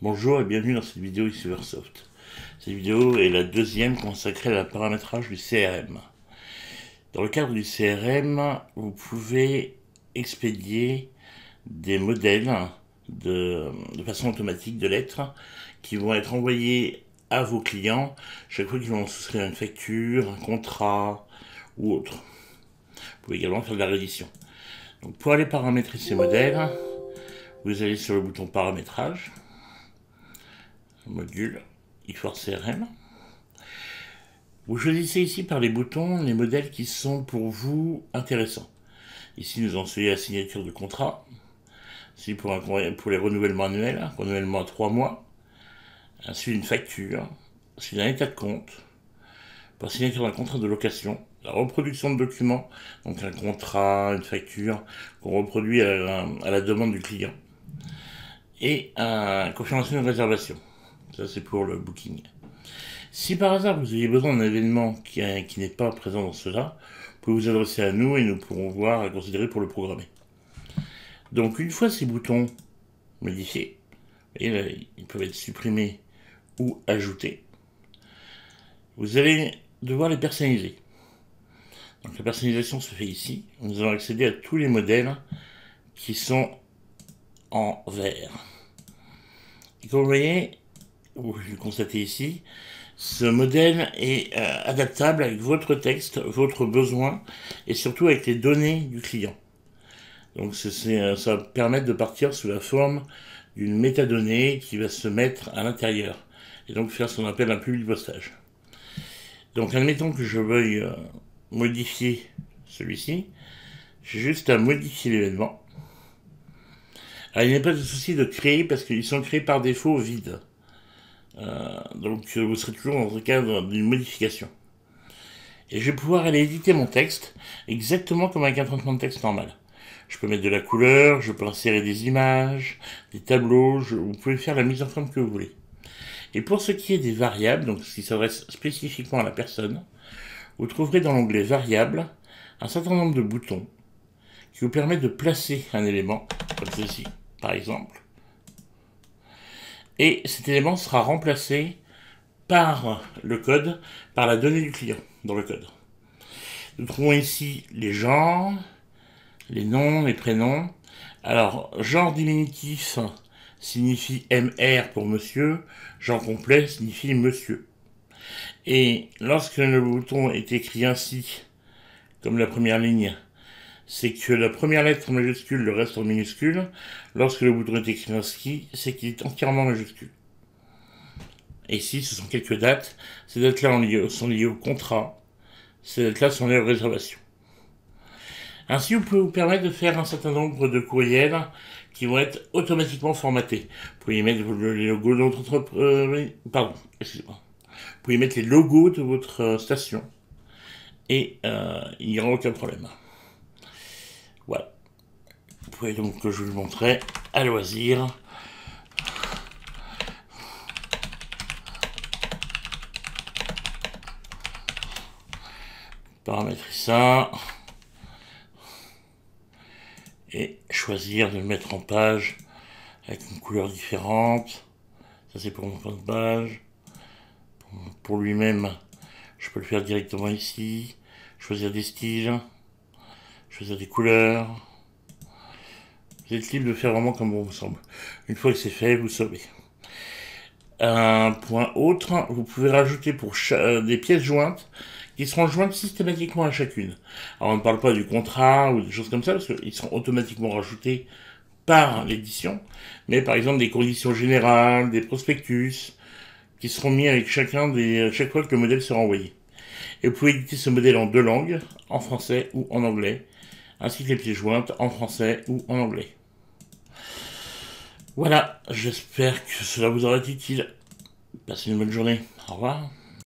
Bonjour et bienvenue dans cette vidéo ici Versoft. Cette vidéo est la deuxième consacrée à paramétrage du CRM. Dans le cadre du CRM, vous pouvez expédier des modèles de façon automatique de lettres qui vont être envoyés à vos clients chaque fois qu'ils vont souscrire une facture, un contrat ou autre. Vous pouvez également faire de la réédition. Donc pour aller paramétrer ces modèles, vous allez sur le bouton paramétrage, module eForce CRM. Vous choisissez ici par les boutons les modèles qui sont pour vous intéressants. Ici nous avons celui à la signature de contrat, ici pour les renouvellements annuels, renouvellement à 3 mois, celui d'une facture, celui d'un état de compte, pour la signature d'un contrat de location, la reproduction de documents, donc un contrat, une facture qu'on reproduit à la demande du client, et une confirmation de réservation. Ça, c'est pour le booking. Si par hasard vous aviez besoin d'un événement qui n'est pas présent dans cela, vous pouvez vous adresser à nous et nous pourrons voir et considérer pour le programmer. Donc, une fois ces boutons modifiés, et là, ils peuvent être supprimés ou ajoutés, vous allez devoir les personnaliser. Donc, la personnalisation se fait ici. Nous allons accéder à tous les modèles qui sont en vert. Et comme vous voyez, vous le constatez ici, ce modèle est adaptable avec votre texte, votre besoin et surtout avec les données du client. Donc ça va permettre de partir sous la forme d'une métadonnée qui va se mettre à l'intérieur et donc faire ce qu'on appelle un public postage. Donc admettons que je veuille modifier celui-ci, j'ai juste à modifier l'événement. Alors il n'y a pas de souci de créer parce qu'ils sont créés par défaut vides. Donc vous serez toujours dans le cadre d'une modification. Et je vais pouvoir aller éditer mon texte exactement comme avec un traitement de texte normal. Je peux mettre de la couleur, je peux insérer des images, des tableaux, vous pouvez faire la mise en forme que vous voulez. Et pour ce qui est des variables, donc ce qui s'adresse spécifiquement à la personne, vous trouverez dans l'onglet variables un certain nombre de boutons qui vous permettent de placer un élément, comme ceci par exemple. Et cet élément sera remplacé par le code, par la donnée du client dans le code. Nous trouvons ici les genres, les noms, les prénoms. Alors, genre diminutif signifie MR pour monsieur, genre complet signifie monsieur. Et lorsque le bouton est écrit ainsi, comme la première ligne, c'est que la première lettre en majuscule, le reste en minuscule. Lorsque le bouton est écrit ainsi, c'est qu'il est entièrement majuscule. Et ici, ce sont quelques dates. Ces dates-là sont liées au contrat. Ces dates-là sont liées aux réservations. Ainsi, vous pouvez vous permettre de faire un certain nombre de courriels qui vont être automatiquement formatés. Vous pouvez y mettre les logos de votre entreprise. Pardon, excusez-moi. Vous pouvez mettre les logos de votre station. Et il n'y aura aucun problème. Voilà. Vous pouvez donc, je vous le montrer à loisir. Paramétrer ça. Et choisir de le mettre en page avec une couleur différente. Ça c'est pour mon fond de page. Pour lui-même, je peux le faire directement ici. Choisir des styles. Choisir des couleurs. Vous êtes libre de faire vraiment comme bon vous semble. Une fois que c'est fait, vous sauvez. Un point autre, vous pouvez rajouter pour des pièces jointes qui seront jointes systématiquement à chacune. Alors on ne parle pas du contrat ou des choses comme ça, parce qu'ils seront automatiquement rajoutés par l'édition, mais par exemple des conditions générales, des prospectus, qui seront mis avec chaque fois que le modèle sera envoyé. Et vous pouvez éditer ce modèle en 2 langues, en français ou en anglais, ainsi que les pièces jointes en français ou en anglais. Voilà, j'espère que cela vous aura été utile. Passez une bonne journée. Au revoir.